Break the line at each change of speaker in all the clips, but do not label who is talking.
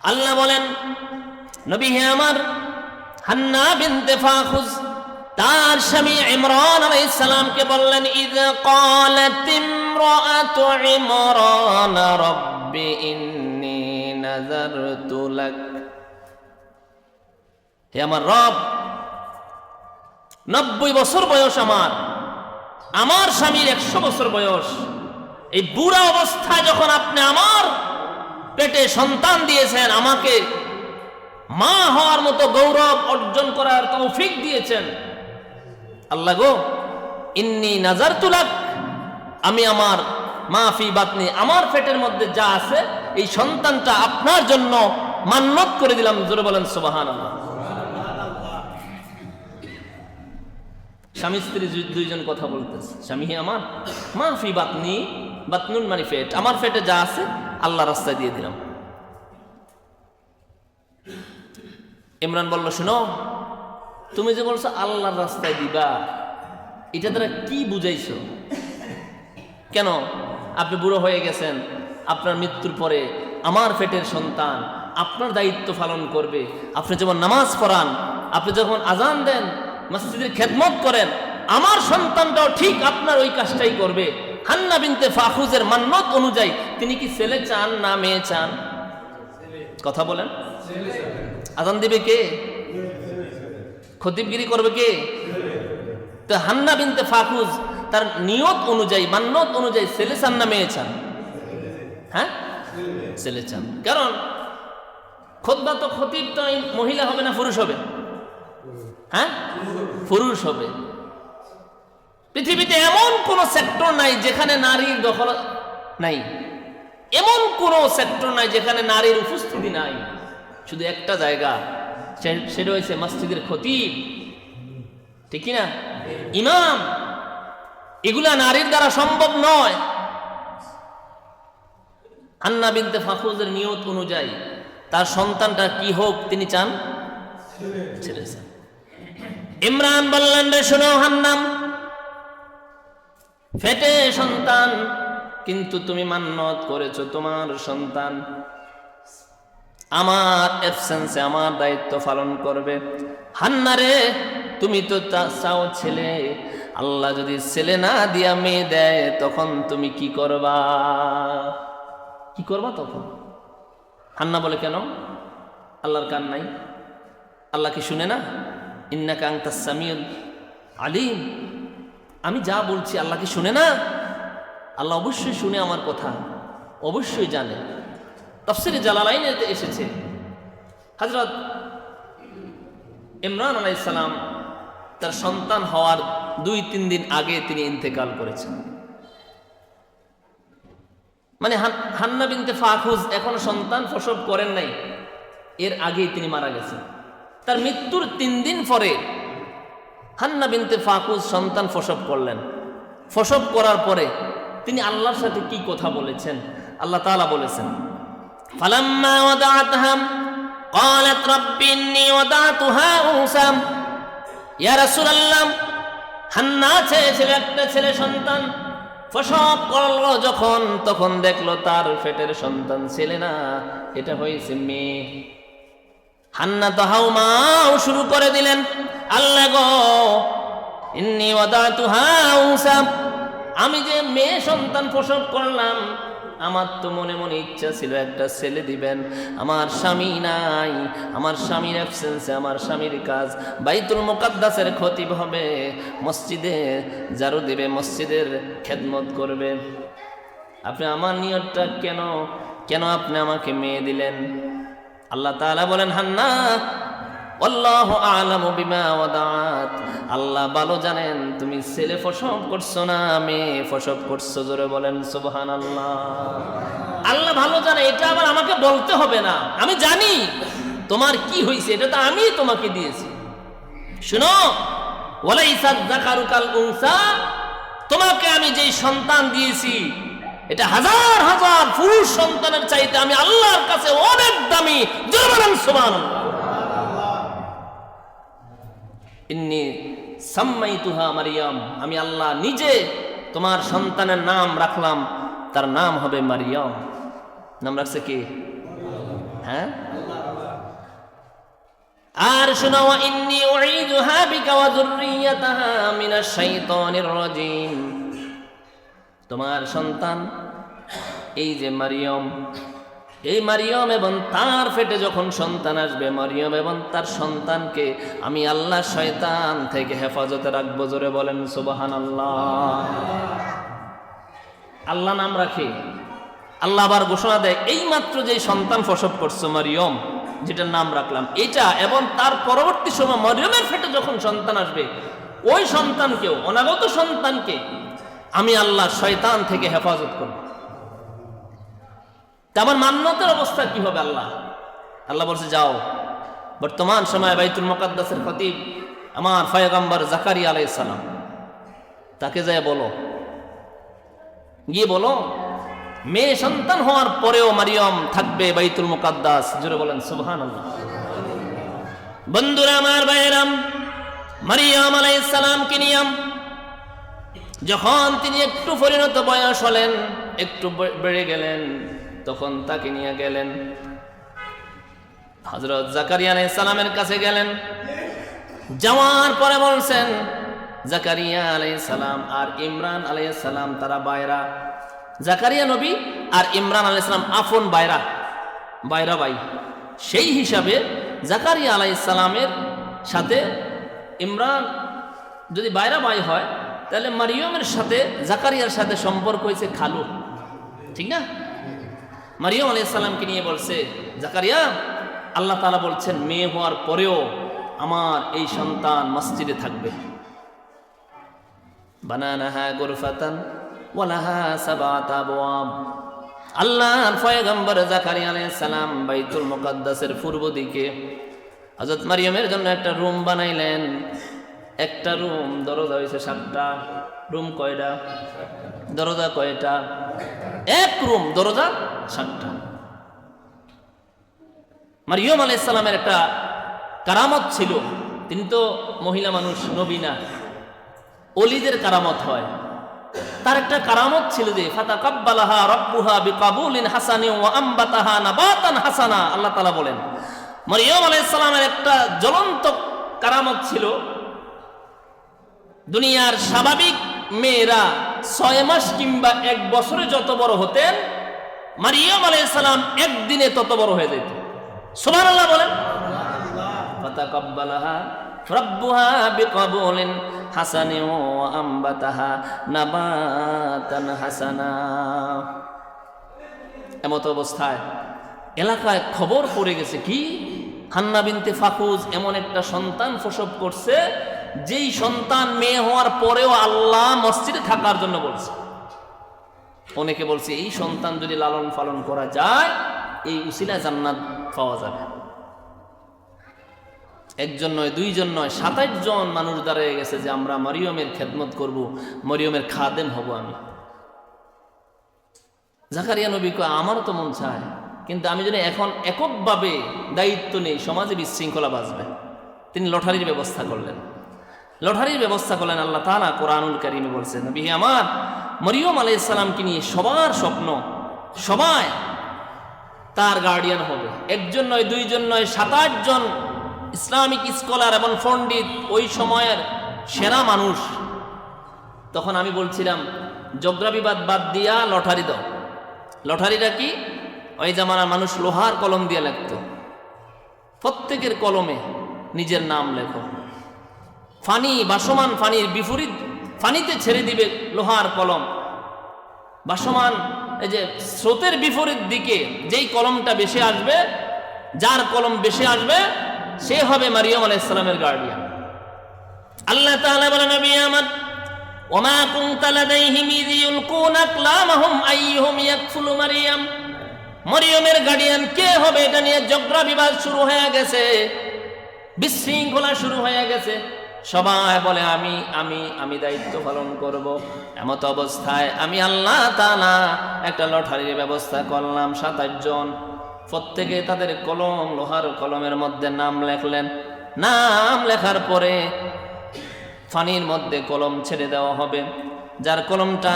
আল্লাহ বলেন, নবী হে আমার, হান্না বিনতে ফাখুজ তার স্বামী ইমরান আলাইহিস সালামকে বললেন, ইযা ক্বালাত ইমরাতু ইমরান রাব্বি ইন্নী নাযারতু লাক, হে আমার রব, 90 বছর বয়স আমার স্বামীর 100 বছর বয়স, এই বুড়া অবস্থায় যখন আপনি আমার পেটে সন্তান দিয়েছেন, আমাকে মা হওয়ার মতো গৌরব অর্জন করার তৌফিক দিয়েছেন, আল্লাহ গো, ইন্নী নাযারতু লাক, আমি আমার মা ফি বাতনি, আমার পেটের মধ্যে যা আছে এই সন্তানটা আপনার জন্য মান্নত করে দিলাম। জোরে বলেন সুবহানাল্লাহ। স্বামী স্ত্রী দুইজন কথা বলতেছে, স্বামী হে আমার, মা ফি বাতনি, বাতনুন মানে পেট, আমার পেটে যা আছে আল্লাহ রাস্তায় দিয়ে দিলাম। ইমরান বলল, শুনো, তুমি যে বলছো আল্লাহর রাস্তায় দিবা, এটা দ্বারা কি বুঝাইছো? কেন? আপনি বুড়ো হয়ে গেছেন, আপনার মৃত্যুর পরে আমার পেটের সন্তান আপনার দায়িত্ব পালন করবে। আপনি যেমন নামাজ পড়ান, আপনি যখন আজান দেন, মসজিদের খেদমত করেন, আমার সন্তানটাও ঠিক আপনার ওই কাজটাই করবে। হান্না বিনতে ফাখুজের মান্নত অনুযায়ী তিনি কি ছেলে চান না মেয়ে চান? কথা বলেন। আজান দিবে কে? খতিবগিরি করবে কে? তো হান্না বিনতে ফাখুজ তার নিয়ত অনুযায়ী, মান্নত অনুযায়ী ছেলে চান না মেয়ে চান? হ্যাঁ, ছেলে চান। কারণ খুতবা তো খতিব তো মহিলা হবে না পুরুষ হবে? হ্যাঁ, পুরুষ হবে। পৃথিবীতে এমন কোন সেক্টর নাই যেখানে নারীর দখল নাই, এমন কোন সেক্টর নাই যেখানে নারীর উপস্থিতি নাই। শুধু একটা জায়গা, সেটা হয়েছে মসজিদের খতিব, ঠিক না, ইমাম। এগুলা নারীর দ্বারা সম্ভব নয়। হান্না বিনতে ফাখুজের নিয়ত অনুযায়ী তার সন্তানটা কি হোক তিনি চান? ছেলে চান। ইমরান বললেন, রে শোনো হান্নাম, ফেটে সন্তান, কিন্তু তুমি মান্নত করেছো তোমার সন্তান আমার অ্যাবসেন্সে আমার দায়িত্ব পালন করবে। হান্নারে, তুমি তো চাও ছেলে, আল্লাহ যদি ছেলে না দিয়া মেয়ে দেয় তখন তুমি কি করবা? কি করবা তখন? হান্না বলে, কেন? আল্লাহর কান নাই? আল্লাহ কি শুনে না? ইন্নাকা আনতাস সামিউল আলিম, আমি যা বলছি আল্লাহ কি শুনে না? আল্লাহ অবশ্যই শুনে আমার কথা, অবশ্যই জানে। তাফসীরে জালালাইনে এসেছে, হযরত ইমরান আলাইহিস সালাম তার সন্তান হওয়ার 2-3 দিন আগে তিনি ইন্তেকাল করেছেন। মানে হান্না বিনতে ফাখুজ এখনো সন্তান প্রসব করেন নাই, এর আগেই তিনি মারা গেছেন। তার মৃত্যুর 3 দিন পরে হান্না বিনতে ফাখুজ সন্তান প্রসব করলেন। প্রসব করার পরে তিনি আল্লাহর সাথে কি কথা বলেছেন? আল্লাহ তাআলা বলেছেন, ফালাম্মা ওয়াদাআতহা ক্বালাত রাব্বি ইন্নী ওয়াদাতুহা উনসা, ইয়া রাসূলুল্লাহ, হান্না ছেলে একটা ছেলে সন্তান প্রসব করলো যখন, তখন দেখলো তার পেটের সন্তান ছেলে না, এটা হয়েছে মেয়ে। হান্না তো হাউমাউ শুরু করে দিলেন, আল্লাহ গো, ইন্নী ওয়াদাতুহা উনসা, আমি যে মেয়ে সন্তান প্রসব করলাম, আমার তো মনে মনে ইচ্ছা ছিল একটা ছেলে দিবেন। আমার স্বামী নাই, আমার স্বামীর অ্যাবসেন্সে আমার স্বামীর কাজ বাইতুল মুকাদ্দাসের খতিব হবে, মসজিদে ঝাড়ু দিবে, মসজিদের খেদমত করবে। আপনি আমার নিয়তটা কেন আপনি আমাকে মেয়ে দিলেন? আল্লাহ তাআলা বলেন, হান্না, আল্লাহু আ'লামু বিমা ওয়াদাআত, আল্লাহ ভালো জানেন তুমি ছেলে প্রসব করছো না মেয়ে প্রসব করছো। জোরে বলেন সুবহানাল্লাহ। আল্লাহ ভালো জানে, এটা আবার আমাকে বলতে হবে না, আমি জানি তোমার কি হয়েছে, এটা তো আমি তোমাকে দিয়েছি। শুনো, ওয়ালাইসা যাকারু কাল উনসা, তোমাকে আমি যেই সন্তান দিয়েছি এটা হাজার হাজার পুরুষ সন্তানের চাইতে আমি আল্লাহর কাছে অনেক দামি। জোরে বলেন সুবহানাল্লাহ। ইন্নী সাম্মাইতুহা মারিয়াম, আমি আল্লাহ নিজে তোমার সন্তানের নাম রাখলাম, তার নাম হবে মারিয়াম। নাম রাখছে কি? হ্যাঁ? আর শোনো, ওয়া ইন্নী উঈযুহা বিকা ওয়া যুররিয়াতাহা মিনাশ শাইতানির রাজীম। তোমার সন্তান এই যে মারিয়ম, এই মারিয়ম এবং তার পেটে যখন সন্তান আসবে, মারিয়ম এবং তার সন্তানকে আমি আল্লাহ শয়তান থেকে হেফাজতে রাখবো। জোরে বলেন সুবহানাল্লাহ। আল্লাহ নাম রাখে, আল্লাহ আবার ঘোষণা দেয় এই মাত্র যে সন্তান প্রসব করছো মারিয়ম, যেটার নাম রাখলাম এটা, এবং তার পরবর্তী সময় মারিয়মের পেটে যখন সন্তান আসবে, ওই সন্তানকেও, অনাগত সন্তানকে আমি আল্লাহ শয়তান থেকে হেফাজত করব। আমার মান্যতের অবস্থা কি হবে? আল্লাহ বলছে যাও, বর্তমান সময়ে বাইতুল মুকাদ্দাসের খতিব আমার পয়গম্বর জাকারিয়া আলাইহিস সালাম, তাকে যায় বলো, গিয়ে বলো মেয়ে সন্তান হওয়ার পরেও মারিয়ম থাকবে বাইতুল মুকাদ্দাস। জোরে বলেন সুবহানাল্লাহ। বন্ধুরা আমার, ভাইয়েরাম, মারিয়ম আলাইহিস সালামকে নিয়ে যখন তিনি একটু পরিণত বয়স হলেন, একটু বেড়ে গেলেন, তখন তাকে নিয়ে গেলেন হযরত জাকারিয়া আলাইহিস সালামের কাছে গেলেন। যাওয়ার পরে বলছেন, জাকারিয়া আলাইহিস সালাম আর ইমরান আলাইহিস সালাম তারা বাইরা। জাকারিয়া নবী আর ইমরান আলাইহিস সালাম আপন বাইরা ভাই। সেই হিসাবে জাকারিয়া আলাইহিস সালামের সাথে ইমরান যদি বাইরা ভাই হয়, তাহলে মারিয়মের সাথে জাকারিয়ার সাথে সম্পর্ক হয়েছে খালু, ঠিক না? মারিয়ম আলাইহিস সালামকে নিয়ে বলছে, জাকারিয়া, আল্লাহ তাআলা বলছেন মেয়ে হওয়ার পরেও আমার এই সন্তান মসজিদে থাকবে। বানানাহা গুরফাতান ওয়া লাহা সাবআতু আবওয়াব। আল্লাহর পয়গম্বর জাকারিয়া আলাইহিস সালাম বাইতুল মুকাদ্দাসের পূর্ব দিকে হযরত মারিয়মের জন্য একটা রুম বানাইলেন। একটা রুম, দরজা হয়েছে 7টা। রুম কয়টা? দরজা কয়টা? এক রুম, দরজা 7টা। মারিয়ম আলাইহিস সালামের একটা কারামত ছিল। তিনি তো মহিলা মানুষ, নবী না, ওলিদের কারামত হয়। তার একটা কারামত ছিল যে ফাতাকাব্বালাহা রাব্বুহা বিকাবুলিন হাসানিন ওয়া আমবাতাহা নাবাতান হাসানা। আল্লাহ তাআলা বলেন, মারিয়ম আলাইহিস সালামের একটা জ্বলন্ত কারামত ছিল। দুনিয়ার স্বাভাবিক মেয়েরা 6 মাস কিংবা 1 বছরে যত বড় হতেন, মারিয়ম আলাইহিস সালাম একদিনে তত বড় হয়ে যেত। সুবহানাল্লাহ বলেন। ফাতাকাব্বালাহা রাব্বুহা বিকাবুলিন হাসানিন ওয়া আমবাতাহা নাবাতান হাসানা। এমত অবস্থায় এলাকায় খবর পড়ে গেছে, কি হান্না বিনতে ফাকুজ এমন একটা সন্তান প্রসব করছে, যেই সন্তান মেয়ে হওয়ার পরেও আল্লাহ মসজিদে থাকার জন্য বলছে। অনেকে বলছে এই সন্তান যদি লালন পালন করা যায়, এই উসিলায় জান্নাত পাওয়া যাবে। একজন নয়, দুইজন নয়, 27 জন মানুষ দাঁড়িয়ে গেছে যে আমরা মারিয়মের খেদমত করব, মারিয়মের খাদেম হব আমি। জাকারিয়া নবী কয়, আমারও তো মন চায়, কিন্তু আমি যদি এখন এককভাবে দায়িত্ব নেই, সমাজে বিশৃঙ্খলা বাঁচবে। তিনি লটারির ব্যবস্থা করলেন। লটারির ব্যবস্থা করলেন আল্লাহ তাআলা কোরআনুল কারীমে বলছেন, নবী আমার মারিয়ম আলাইহিস সালামকে নিয়ে সবার স্বপ্ন, সবাই তার গার্ডিয়ান হবে। একজন নয়, দুইজন নয়, 27 জন ইসলামিক স্কলার এবং পণ্ডিত, ওই সময়ের সেরা মানুষ। তখন আমি বলছিলাম, জোগ্রাফিবাদ বাদ দিয়া লটারি দাও। লটারিটা কি? ওই জামানার মানুষ লোহার কলম দিয়ে লিখত। প্রত্যেকের কলমে নিজের নাম লেখো। ফানি, বাসমান ফানির বিপরীত ফানিতে ছেড়ে দিবে লোহার কলম। বাসমান, এই যে স্রোতের বিপরীত দিকে যেই কলমটা বেশি আসবে, যার কলম বেশি আসবে, সে হবে মারিয়ম আলাইহিস সালামের গার্ডিয়ান। আল্লাহ তাআলা বলেন, নবী আমার, ওমা কুনতা লাদাইহিম ইয ইউলকুনা আকলামাহুম আইয়ুহুম ইয়াকফুলু মারিয়াম। মারিয়মের গার্ডিয়ান কে হবে এটা নিয়ে ঝগড়া বিবাদ শুরু হয়ে গেছে, বিশৃঙ্খলা শুরু হয়ে গেছে। সবাই বলে আমি আমি আমি দায়িত্ব পালন করব। এমত অবস্থায় আমি আল্লাহ তাআলা একটা লটারির ব্যবস্থা করলাম। 27 জন, প্রত্যেকে তাদের কলম, লোহার কলমের মধ্যে নাম লেখলেন। নাম লেখার পরে ফানির মধ্যে কলম ছেড়ে দেওয়া হবে। যার কলমটা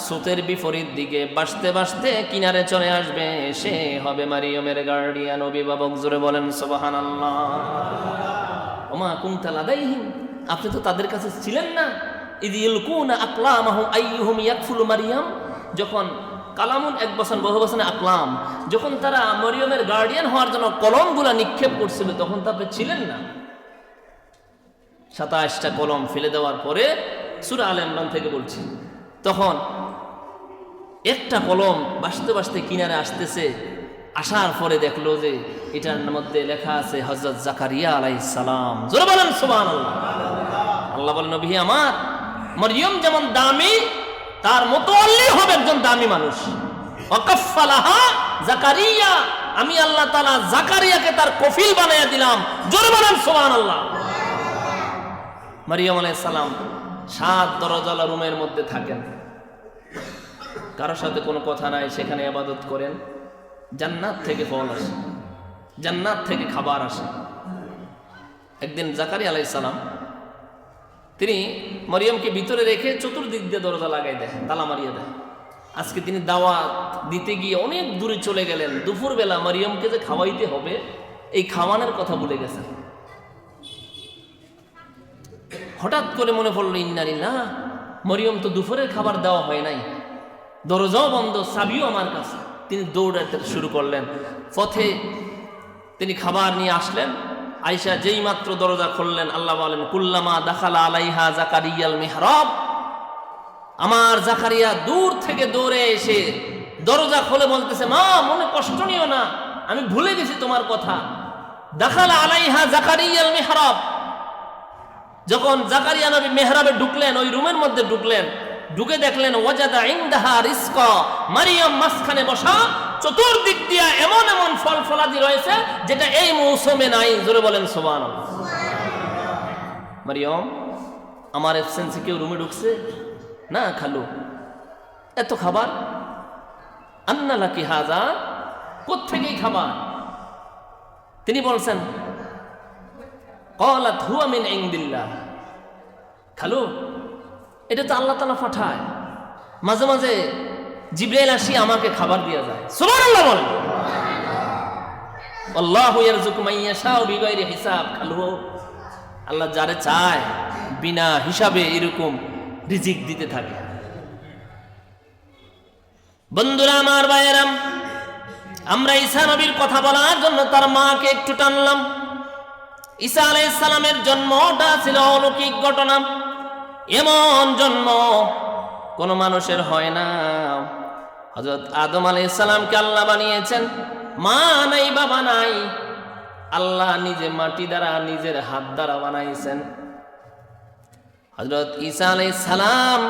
স্রোতের বিপরীত দিকে বাসতে বাসতে কিনারে চলে আসবে, সে হবে মারিয়মের গার্ডিয়ান, অভিভাবক। জোরে বলেন সুবহানাল্লাহ। ওমা কুনতা লাদাইহিম, আপনি তো তাদের কাছে ছিলেন না। ইয ইলকুনা আকলামাহুম আইয়ুহুম ইয়াকফুলু মারিয়াম, যখন কালামুন এক বচন বহু বচনে আকলাম, যখন তারা মরিয়মের গার্ডিয়ান হওয়ার জন্য কলমগুলা নিক্ষেপ করছিল, তখন তো আপনি ছিলেন না। 27টা কলম ফেলে দেওয়ার পরে সূরা আলে ইমরান থেকে বলছি, তখন একটা কলম বাসতে বাসতে কিনারে আসতেছে, আসার পরে দেখলো যে এটার মধ্যে লেখা আছে হযরত জাকারিয়া আলাইহিস সালাম। জোরে বলেন সুবহানাল্লাহ। আল্লাহ বলেন, নবী আমার, মরিয়ম যেমন দামি, তার মতোয়াল্লি হবে একজন দামি মানুষ। ওয়াকাফালাহা জাকারিয়া, আমি আল্লাহ তাআলা জাকারিয়াকে তার কফিল বানায়া দিলাম। জোরে বলেন সুবহানাল্লাহ। মরিয়ম আলাইহিস সালাম 7 দরজাওয়ালা রুমের মধ্যে থাকেন, কারোর সাথে কোনো কথা নাই, সেখানে ইবাদত করেন। জান্নাত থেকে ফল আসে, জান্নাত থেকে খাবার আসে। একদিন জাকারিয়া আলাইহিস সালাম তিনি মরিয়মকে ভিতরে রেখে চতুর্দিক দিয়ে দরজা লাগাই দেয়, তালা মারিয়ে দেয়। আজকে তিনি দাওয়াত দিতে গিয়ে অনেক দূরে চলে গেলেন। দুপুরবেলা মরিয়মকে যে খাওয়াইতে হবে, এই খাওয়ানোর কথা ভুলে গেছেন। হঠাৎ করে মনে পড়লো, ইন্না লিল্লাহ, মরিয়ম তো দুপুরের খাবার দেওয়া হয় নাই, দরজাও বন্ধ, চাবিও আমার কাছে। তিনি দৌড়াতে শুরু করলেন। পথে তিনি খাবার নিয়ে আসলেন। আয়েশা যেই মাত্র দরজা খুললেন, আল্লাহ বলেন, কুল্লামা দাখালা আলাইহা জাকারিয়াল মিহরাব, আমার জাকারিয়া দূর থেকে দৌড়ে এসে দরজা খুলে বলতেছে, মা মনে কষ্ট নিও না, আমি ভুলে গেছি তোমার কথা। দাখালা আলাইহা জাকারিয়াল মিহরাব, যখন জাকারিয়া নবী মেহরাবে ঢুকলেন, ওই রুমের মধ্যে ঢুকলেন, ঢুকে দেখলেন ওয়াজাদা ইনদাহা রিজকা, মারিয়াম মাঝখানে বসা, চতুর্দিক দিয়া এমন এমন ফল ফলাদি রয়েছে যেটা এই মৌসুমে নাই। জোরে বলেন সুবহানাল্লাহ। মারিয়াম, আমার এবসেন্সে কেউ রুমে ঢুকছে না? খালু, এত খাবার, আন্না লাকি হাযা, কোত্থেকেই খাবার? তিনি বলছেন, ক্বালাত হুয়া মিন ইনদিল্লাহ, খালু এটা তো আল্লাহ তাআলা পাঠায়, মাঝে মাঝে জিবরাইল আসি আমাকে খাবার দিয়ে যায়। সুবহানাল্লাহ বলেন। আল্লাহু ইয়ারযুকু মান ইয়াশাউ বিগাইরি হিসাব। খালু, আল্লাহ যারে চায় বিনা হিসাবে এরকম রিজিক দিতে থাকে। বন্ধুরা আমার, ভাইয়েরা, আমরা ঈসা নবীর কথা বলার জন্য তার মাকে একটু টানলাম। ঈসা আলাইহিস সালামের জন্মটা ছিল অলৌকিক ঘটনা। এমন জন্ম কোন মানুষের হয় না। হযরত আদম আলাইহিস সালামকে আল্লাহ বানিয়েছেন, মা নাই বাবা নাই, আল্লাহ নিজে মাটি দ্বারা নিজের হাত দ্বারা বানাইছেন। হযরত ঈসা আলাইহিস সালাম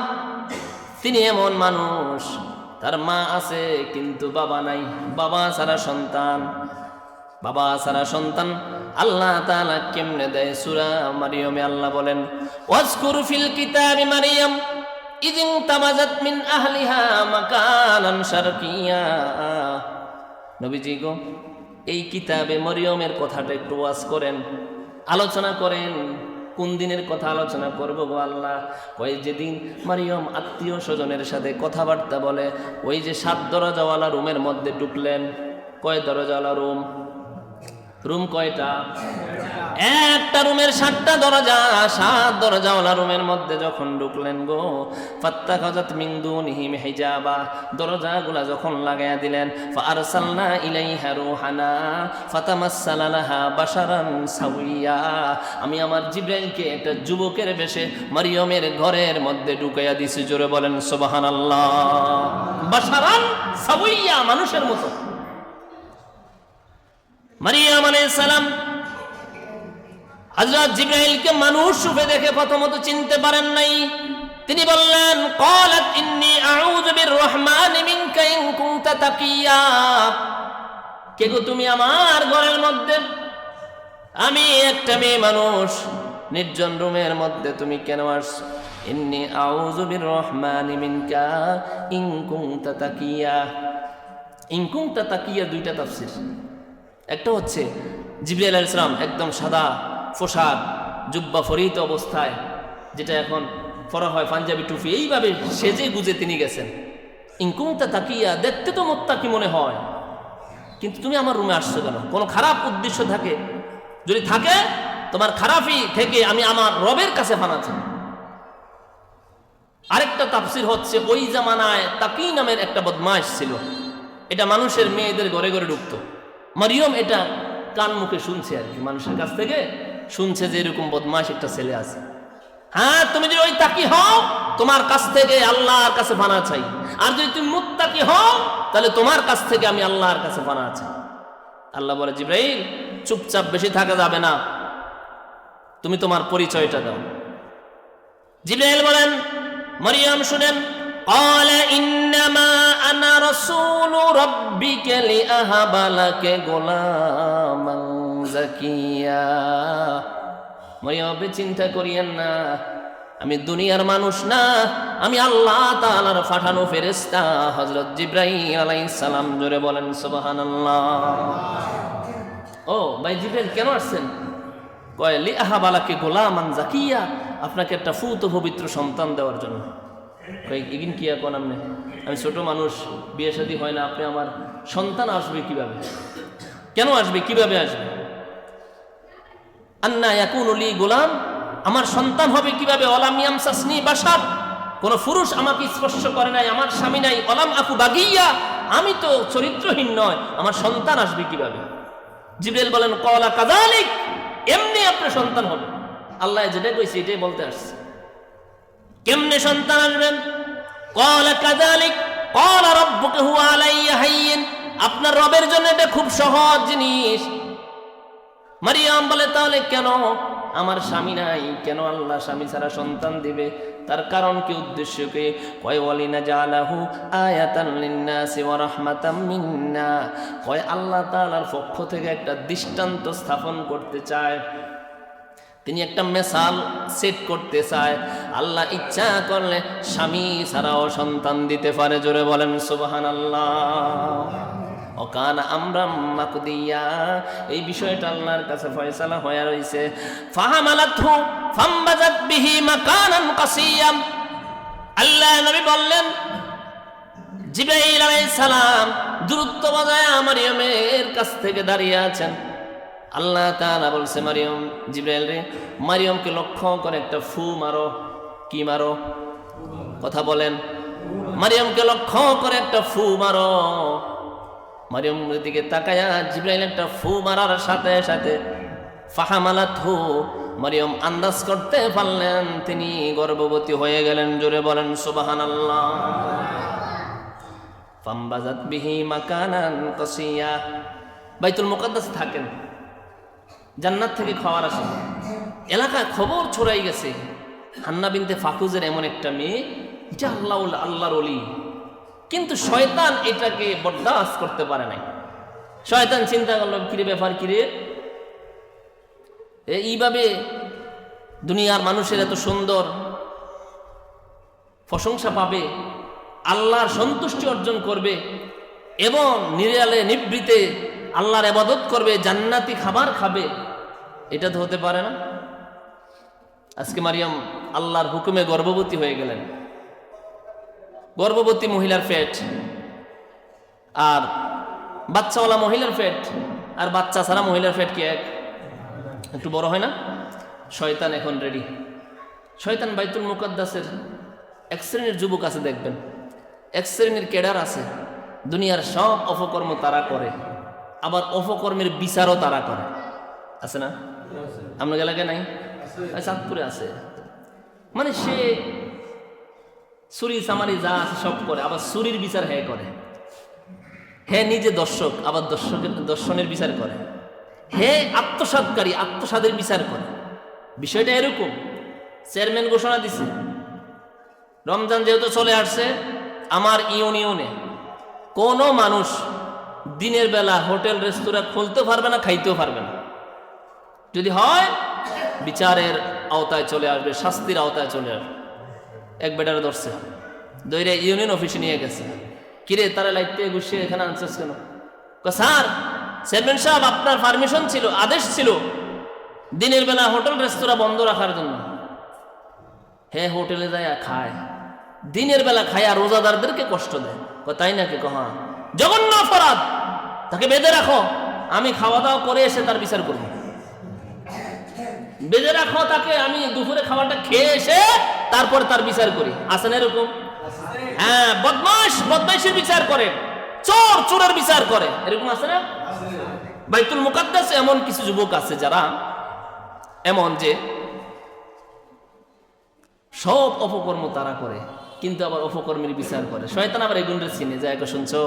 তিনি এমন মানুষ, তার মা আছে কিন্তু বাবা নাই, বাবা ছাড়া সন্তান। বাবা ছাড়া সন্তান আল্লাহ তাআলা কেমনে দেয়? সূরা মারিয়মে আল্লাহ বলেন, ওয়াজকুর ফিল কিতাবি মারিয়াম ইযিন তাবাযাত মিন আহলিহা মাকানান শারকিয়া। নবীজি গো, এই কিতাবে মরিয়মের কথাটা একটু ওয়াজ করেন, আলোচনা করেন। কোন দিনের কথা আলোচনা করব গো আল্লাহ? ওই যেদিন মারিয়ম আত্মীয় স্বজনের সাথে কথাবার্তা বলে, ওই যে 7 দরজাওয়ালা রুমের মধ্যে ঢুকলেন। কয় দরজাওয়ালা রুম? রুম কয়টা? একটা রুমের 7টা দরজা। 7 দরজাওয়ালা রুমের মধ্যে যখন ঢুকলেন গো, ফাত্তাখাযাত মিন দুনিহিম হিজাবা, দরজাগুলা যখন লাগায়া দিলেন, ফাআরসালনা ইলাইহা রূহানা ফাতামাসসালা লাহা বাশারান সাওয়িয়া, আমি আমার জিবরাইলকে একটা যুবকের বেশে মারিয়মের ঘরের মধ্যে ঢুকাইয়া দিছি। জোরে বলেন সুবহানাল্লাহ। বাশারান সাওয়িয়া, মানুষের মতো। মারিয়াম আলাইহিস সালাম হযরত জিবরাইলকে মানুষ রূপে দেখে প্রথমত চিনতে পারেন নাই। তিনি বললেন, ক্বালাত ইন্নী আউযু বিররহমানি মিনকা ইন কুনতা তাকিয়া। কে গো তুমি আমার ঘরের মধ্যে? আমি একটা মেয়ে মানুষ, নির্জন রুমের মধ্যে তুমি কেন আসছো? ইন্নী আউযু বিররহমানি মিনকা ইন কুনতা তাকিয়া। ইন কুনতা তাকিয়া দুইটা তাফসীর। একটা হচ্ছে জিবরাইল আলাইহিস সালাম একদম সাদা পোশাক, জুব্বা ফরিত অবস্থায়, যেটা এখন পরা হয়, পাঞ্জাবি টুপি, এইভাবে সেজে গুজে তিনি গেছেন। ইনকুমতা তাকিয়া, দেখতে তো মুত্তাকি মনে হয়, কিন্তু তুমি আমার রুমে আসছো কেন? কোনো খারাপ উদ্দেশ্য থাকে? যদি থাকে তোমার খারাপই থেকে আমি আমার রবের কাছে পানাচ্ছি। আরেকটা তাফসির হচ্ছে ওই জামানায় তাকি নামের একটা বদমাশ ছিল, এটা মানুষের মেয়েদের ঘরে ঘরে ঢুকতো। মারিয়ম এটা কান মুখে শুনছে আর কি, মানুষের কাছ থেকে শুনছে যে এরকম বদমাশ একটা ছেলে আছে। হ্যাঁ, তুমি যদি ওই তাকি হও তোমার কাছ থেকে আল্লাহর কাছে পানা চাই, আর যদি তুমি মুত্তাকি হও তাহলে তোমার কাছ থেকে আমি আল্লাহর কাছে পানা চাই। আল্লাহ বলে, জিবরাইল চুপচাপ বেশি থাকা যাবে না, তুমি তোমার পরিচয়টা দাও। জিবরাইল বলেন, মারিয়াম শুনেন, قال إنما أنا رسول ربك لأهب لك غلاما زكيا। মারিয়াম, আপনি চিন্তা করিয়েন না, আমি দুনিয়ার মানুষ না, আমি আল্লাহ তাআলার পাঠানো ফেরেশতা হযরত জিবরাইল আলাইহিস সালাম। জোরে বলেন সুবহানাল্লাহ। ও ভাই, জিবরাইল কেন আসছেন? কয় লিআহাব লাকি গোলামান জাকিয়া, আপনাকে একটা ফুত পবিত্র সন্তান দেওয়ার জন্য। এগিন কি এখন আপনি, আমি ছোট মানুষ, বিয়ে শাদী হয় না, আপনি আমার সন্তান আসবে কিভাবে? কেন আসবে? কিভাবে আসবে? আন্না ইয়াকুনু লি গোলাম, আমার সন্তান হবে কিভাবে? ওয়ালাম ইয়ামসাসনি বাশার, কোন পুরুষ আমাকে স্পর্শ করে নাই, আমার স্বামী নাই। ওয়ালাম আকু বাগিয়া, আমি তো চরিত্রহীন নয়, আমার সন্তান আসবে কিভাবে? জিবরাইল বলেন, ক্বালা কাযালিক, এমনি আপনার সন্তান হবে। আল্লাহ যেটা কইছে এটাই বলতে আসছে। কেমনে সন্তান আসবেন? ক্বালা কাযালিক ক্বালা রাব্বুকা হুয়া আলাইয়া হাইয়িন, আপনার রবের জন্য এটা খুব সহজ জিনিস। মারিয়াম বলে, তাহলে কেন? আমার স্বামী নাই, কেন আল্লাহ স্বামী ছাড়া সন্তান দিবে? তার কারণ কি, উদ্দেশ্য কি? কয় ওয়ালিনা জালাহু আয়াতান লিন্নাসি ওয়া রাহমাতাম মিন্না, কয় আল্লাহ তাআলার পক্ষ থেকে একটা দৃষ্টান্ত স্থাপন করতে চায়, তিনি একটা মেসাল সেট করতে চায়। আল্লাহ ইচ্ছা করলে স্বামী ছাড়াও সন্তান দিতে পারে। জোরে বলেন সুবহানাল্লাহ। ওকানা আমরাম মাকদিয়া, এই বিষয়টা আল্লাহর কাছে ফয়সালা হয়ে রয়েছে। ফাহামালাতহু ফামবাজাত বিহি মাকানান কাসিয়াম, আল্লাহ নবী বললেন, জিবরাইল আলাইহিস সালাম দূরত্ব বজায় মারিয়ামের কাছ থেকে দাঁড়িয়ে আছেন। আল্লাহ তাআলা বলছে, মারিয়াম, জিবরাইল রে, মারিয়ামকে লক্ষ্য করে একটা ফু মারো। কি মারো? কথা বলেন। মারিয়ামকে লক্ষ্য করে একটা ফু মারো। মারিয়ামের দিকে তাকায়া জিবরাইল একটা ফু মারার সাথে সাথে ফাহামালাতহু, মারিয়াম আন্দাজ করতে পারলেন তিনি গর্ভবতী হয়ে গেলেন। জোরে বলেন সুবহানাল্লাহ। ফামবাজাত বিহি মাকানান কাসিয়া, বাইতুল মুকাদ্দাসে থাকেন, জান্নাত থেকে খাওয়ার আসে, এলাকায় খবর ছড়াই গেছে হান্না বিনতে ফাকুজের এমন একটা মেয়ে, এটা আল্লাহর ওলি। কিন্তু শয়তান এটাকে বরদাস্ত করতে পারে নাই। শয়তান চিন্তা করলো, কিরে ব্যাপার, কিরে এইভাবে দুনিয়ার মানুষের এত সুন্দর প্রশংসা পাবে, আল্লাহর সন্তুষ্টি অর্জন করবে এবং নিরালে নিভৃতে আল্লাহর ইবাদত করবে, জান্নাতি খাবার খাবে, এটা তো হতে পারে না। আজকে মারিয়াম আল্লাহর হুকুমে গর্ভবতী হয়ে গেলেন। গর্ভবতী মহিলার পেট আর বাচ্চাওয়ালা মহিলার পেট আর বাচ্চা ছাড়া মহিলার পেট কি এক? একটু বড় হয় না? শয়তান এখন রেডি। শয়তান বাইতুল মুকাদ্দাসের এক শ্রেণীর যুবক আছে, দেখবেন এক শ্রেণীর কেডার আছে, দুনিয়ার সব অপকর্ম তারা করে, আবার অপকর্মের বিচারও তারা করে। আছে না? আপনার এলাকায় নাই? চাঁদপুরে আছে। মানে সে চুরি চামারি যা আছে সব করে, আবার চুরির বিচার হ্যাঁ করে। হ্যাঁ নিজে দর্শক, আবার দর্শনের বিচার করে। হ্যাঁ আত্মসাৎকারী, আত্মসাদের বিচার করে। বিষয়টা এরকম। চেয়ারম্যান ঘোষণা দিছে, রমজান যেহেতু চলে আসছে, আমার ইউনিয়নে কোনো মানুষ দিনের বেলা হোটেল রেস্তোরাঁ খুলতে পারবে না, খাইতেও পারবে না। যদি হয় বিচারের আওতায় চলে আসবে, শাস্তির আওতায় চলে আসবে। এক বেটার ধরছে, দইরে ইউনিয়ন অফিসে নিয়ে গেছে। কিরে, তারা লাইতে গুছিয়ে এখানে আনছিস কেন? স্যার, চেয়ারম্যান সাহেব আপনার পারমিশন ছিল, আদেশ ছিল দিনের বেলা হোটেল রেস্তোরাঁ বন্ধ রাখার জন্য। হ্যাঁ হোটেলে যায় আর খায়, দিনের বেলা খায় আর রোজাদারদেরকে কষ্ট দেয়। তাই নাকি? হ্যাঁ, জঘন্য অপরাধ, তাকে বেঁধে রাখো, আমি খাওয়া দাওয়া করে এসে তার বিচার করব। বেঁধে রাখো তাকে, আমি দুপুরে খাবারটা খেয়ে এসে তারপরে তার বিচার করি। আছে না এরকম? হ্যাঁ, বদমাশ বদমাইশের বিচার করে, চোর চোরের বিচার করে, এরকম আছে না? বাইতুল মুকাদ্দাসে এমন কিছু যুবক আছে যারা এমন যে সব অপকর্ম তারা করে, কিন্তু আবার অপকর্মের বিচার করে। শয়তান আবার এগুনরে চিনে যায়, শুনছো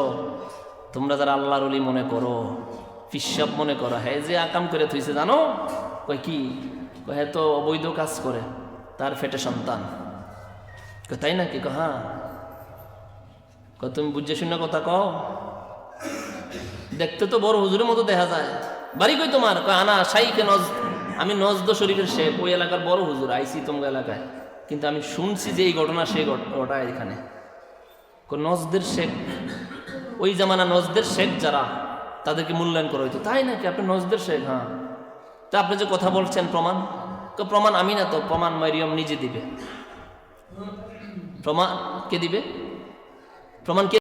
তোমরা যারা আল্লাহর ওলি মনে করো, পিসাব মনে করো, হ্যাঁ যে আকাম করে থইছে জানো? কই কি? হ্যাঁ তো অবৈধ কাজ করে, তার ফেটে সন্তান। তাই নাকি? হ্যাঁ। তুমি বুঝে শুনে কথা কও, দেখতে তো বড় হুজুরের মতো দেখা যায়। বাড়ি কই তোমার? আনা শাইখে নজ, আমি নজদ শরীফের শেখ, ওই এলাকার বড় হুজুর, আইসি তোমার এলাকায়, কিন্তু আমি শুনছি যে এই ঘটনা সে ঘটা এখানে। নজদের শেখ, ওই জামানা নজদের শেখ যারা, তাদেরকে মূল্যায়ন করা হইতো। তাই নাকি? আপনি নজদের শেখ? হ্যাঁ। তা আপনি যে কথা বলছেন প্রমাণ? প্রমাণ আমি না তো, প্রমাণ মারিয়ম নিজে দিবে। প্রমাণ কে দিবে? প্রমাণ কে?